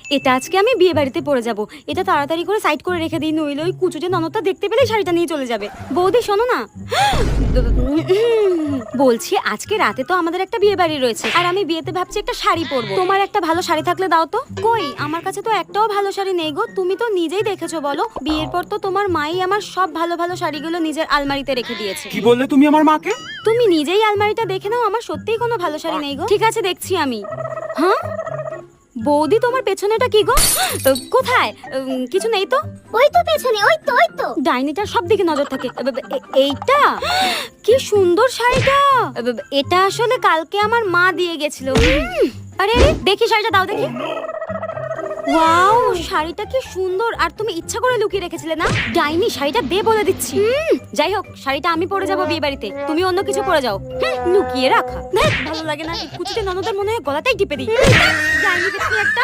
এটা আজকে আমি বিয়ে বাড়িতে পরে যাব। এটা তাড়াতাড়ি করে সাইড করে রেখে দিই, নইলে ওই কুচুটে ননদটা দেখতে পেলে শাড়িটা নিয়ে চলে যাবে। বৌদি শোনো না, বলছি আজকে রাতে তো আমাদের একটা বিয়ে বাড়ি রয়েছে, আর আমি বিয়েতে ভাবছি একটা শাড়ি পরবো। তোমার একটা ভালো শাড়ি থাকলে দাও তো। কই, আমার কাছে তো একটাও ভালো শাড়ি নেই গো। তুমি তো নিজেই দেখেছো, বলো। বিয়ের পর তো তোমার মাই আমার সব ভালো ভালো শাড়িগুলো নিজের আলমারিতে রেখে দিয়েছে। কি বললে তুমি আমার মাকে? তুমি নিজেই আলমারিটা দেখে নাও, আমার সত্যিই কোনো ভালো শাড়ি নেই গো। ঠিক আছে, দেখছি আমি। হ্যাঁ বৌদি, তোমার পেছনেটা কি গো? কোথায়? কিছু নেই তো। ওই তো পেছনে, ওই তো ডাইনিটার সব দিকে নজর থাকে। এইটা কি সুন্দর শাড়িটা। এটা আসলে কালকে আমার মা দিয়ে গেছিল। আরে আরে, দেখি শাড়িটা দাও দেখি। ওয়াও, শাড়িটা কি সুন্দর। আর তুমি ইচ্ছা করে লুকিয়ে রেখেছিলে না? ডাইনি, শাড়িটা দে বলে দিচ্ছি। যাই হোক, শাড়িটা আমি পরে যাবো বিয়ে বাড়িতে, তুমি অন্য কিছু পরে যাও। লুকিয়ে রাখা ভালো লাগে না। কুচিতে ননদের মনে হয় গলাটাই টিপে দিই। ডাইনি দেখি একটা।